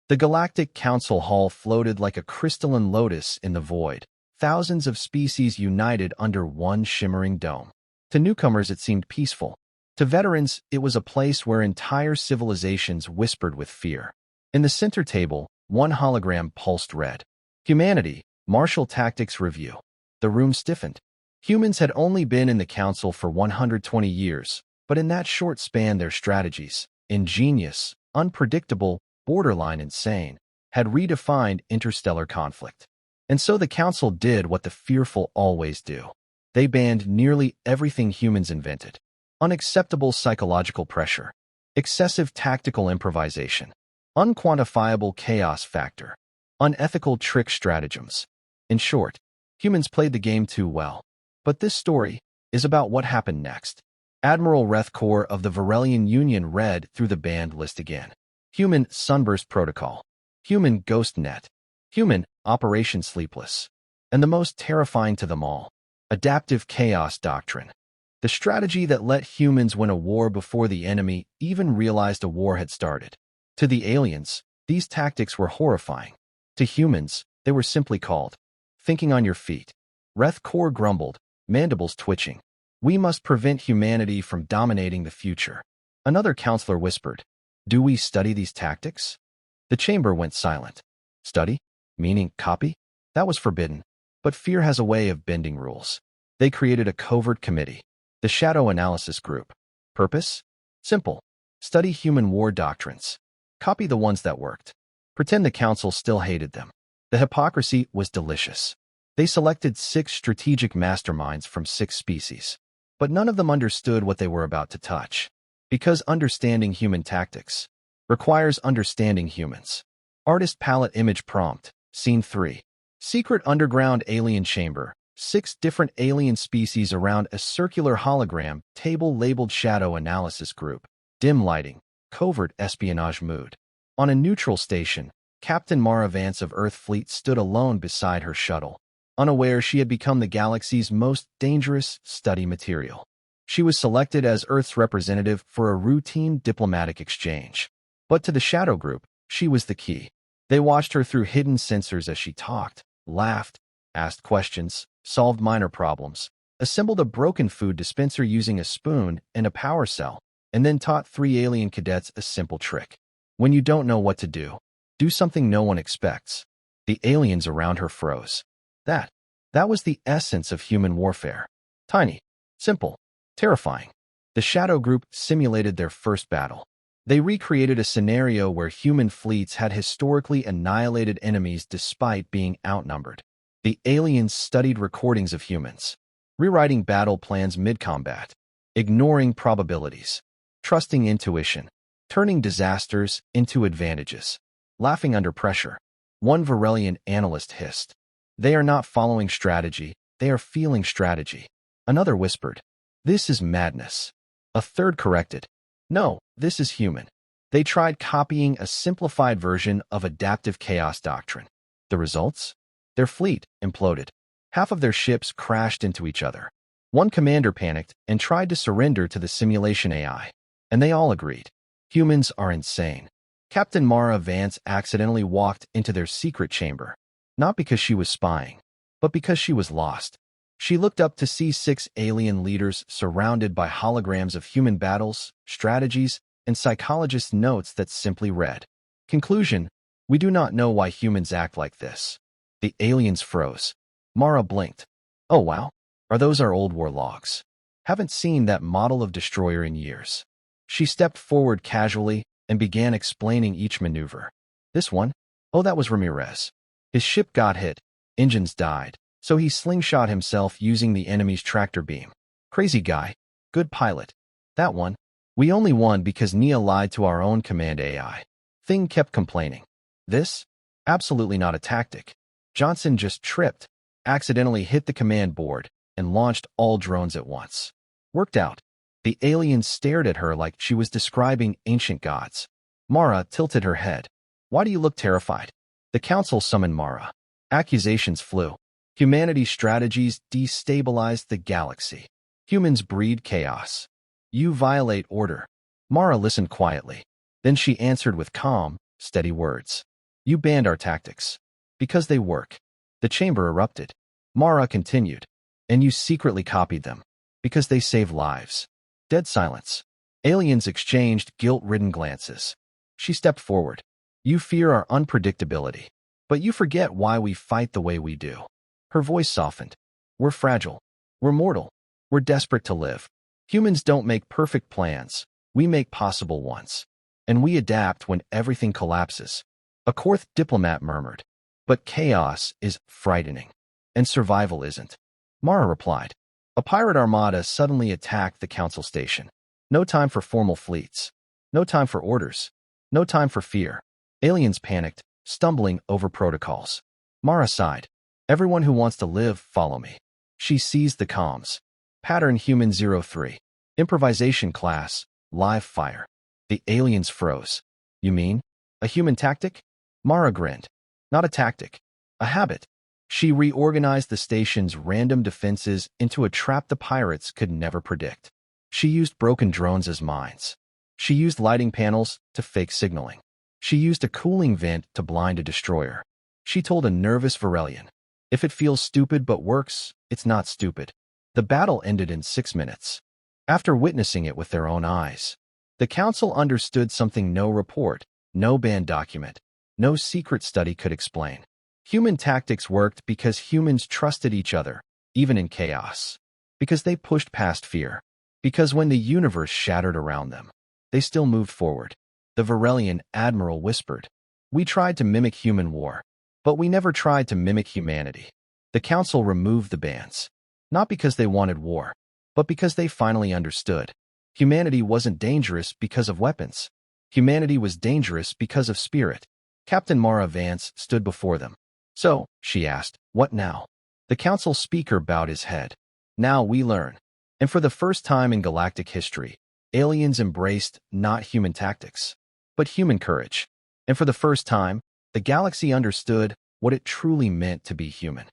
The Galactic Council hall floated like a crystalline lotus in the void, thousands of species united under one shimmering dome. To newcomers it seemed peaceful. To veterans, it was a place where entire civilizations whispered with fear. In the center table, one hologram pulsed red. Humanity, Martial Tactics Review. The room stiffened. Humans had only been in the Council for 120 years, but in that short span their strategies, ingenious, unpredictable, borderline insane, had redefined interstellar conflict. And so the Council did what the fearful always do. They banned nearly everything humans invented. Unacceptable psychological pressure, excessive tactical improvisation, unquantifiable chaos factor, unethical trick stratagems. In short, humans played the game too well. But this story is about what happened next. Admiral Rethkor of the Varelian Union read through the banned list again. Human Sunburst Protocol. Human Ghost Net. Human Operation Sleepless. And the most terrifying to them all, Adaptive Chaos Doctrine. The strategy that let humans win a war before the enemy even realized a war had started. To the aliens, these tactics were horrifying. To humans, they were simply called thinking on your feet. Rethkor grumbled, mandibles twitching. We must prevent humanity from dominating the future. Another counselor whispered, do we study these tactics? The chamber went silent. Study? Meaning copy? That was forbidden. But fear has a way of bending rules. They created a covert committee. The Shadow Analysis Group. Purpose? Simple. Study human war doctrines. Copy the ones that worked. Pretend the council still hated them. The hypocrisy was delicious. They selected 6 strategic masterminds from 6 species. But none of them understood what they were about to touch. Because understanding human tactics requires understanding humans. Artist palette image prompt. Scene 3. Secret underground alien chamber. 6 different alien species around a circular hologram table labeled Shadow Analysis Group. Dim lighting. Covert espionage mood. On a neutral station, Captain Mara Vance of Earth Fleet stood alone beside her shuttle, unaware she had become the galaxy's most dangerous study material. She was selected as Earth's representative for a routine diplomatic exchange. But to the Shadow Group, she was the key. They watched her through hidden sensors as she talked, laughed, asked questions, solved minor problems, assembled a broken food dispenser using a spoon and a power cell, and then taught 3 alien cadets a simple trick. When you don't know what to do something no one expects. The aliens around her froze. That was the essence of human warfare. Tiny, simple, terrifying. The Shadow Group simulated their first battle. They recreated a scenario where human fleets had historically annihilated enemies despite being outnumbered. The aliens studied recordings of humans, rewriting battle plans mid-combat, ignoring probabilities, trusting intuition, turning disasters into advantages, laughing under pressure. One Varelian analyst hissed, "They are not following strategy, they are feeling strategy." Another whispered, "This is madness." A third corrected, "No, this is human." They tried copying a simplified version of Adaptive Chaos Doctrine. The results? Their fleet imploded. Half of their ships crashed into each other. One commander panicked and tried to surrender to the simulation AI. And they all agreed. Humans are insane. Captain Mara Vance accidentally walked into their secret chamber. Not because she was spying, but because she was lost. She looked up to see 6 alien leaders surrounded by holograms of human battles, strategies, and psychologists' notes that simply read, "Conclusion, we do not know why humans act like this." The aliens froze. Mara blinked. "Oh wow, are those our old war logs? Haven't seen that model of destroyer in years." She stepped forward casually and began explaining each maneuver. "This one? Oh, that was Ramirez. His ship got hit, engines died, so he slingshot himself using the enemy's tractor beam. Crazy guy, good pilot. That one, we only won because Nia lied to our own command AI." Thing kept complaining. "This? Absolutely not a tactic. Johnson just tripped, accidentally hit the command board, and launched all drones at once. Worked out." The aliens stared at her like she was describing ancient gods. Mara tilted her head. "Why do you look terrified?" The council summoned Mara. Accusations flew. Humanity's strategies destabilized the galaxy. Humans breed chaos. You violate order. Mara listened quietly. Then she answered with calm, steady words. You banned our tactics. Because they work. The chamber erupted. Mara continued. And you secretly copied them. Because they save lives. Dead silence. Aliens exchanged guilt-ridden glances. She stepped forward. You fear our unpredictability. But you forget why we fight the way we do. Her voice softened. We're fragile. We're mortal. We're desperate to live. Humans don't make perfect plans. We make possible ones. And we adapt when everything collapses. A Korth diplomat murmured. But chaos is frightening. And survival isn't. Mara replied. A pirate armada suddenly attacked the council station. No time for formal fleets. No time for orders. No time for fear. Aliens panicked, stumbling over protocols. Mara sighed. Everyone who wants to live, follow me. She seized the comms. Pattern Human 03. Improvisation class, live fire. The aliens froze. You mean? A human tactic? Mara grinned. Not a tactic. A habit. She reorganized the station's random defenses into a trap the pirates could never predict. She used broken drones as mines. She used lighting panels to fake signaling. She used a cooling vent to blind a destroyer. She told a nervous Varelian, if it feels stupid but works, it's not stupid. The battle ended in 6 minutes. After witnessing it with their own eyes, the council understood something no report, no banned document, no secret study could explain. Human tactics worked because humans trusted each other, even in chaos. Because they pushed past fear. Because when the universe shattered around them, they still moved forward. The Varelian admiral whispered, we tried to mimic human war, but we never tried to mimic humanity. The council removed the bans. Not because they wanted war, but because they finally understood. Humanity wasn't dangerous because of weapons. Humanity was dangerous because of spirit. Captain Mara Vance stood before them. So, she asked, what now? The council speaker bowed his head. Now we learn. And for the first time in galactic history, aliens embraced not human tactics, but human courage. And for the first time, the galaxy understood what it truly meant to be human.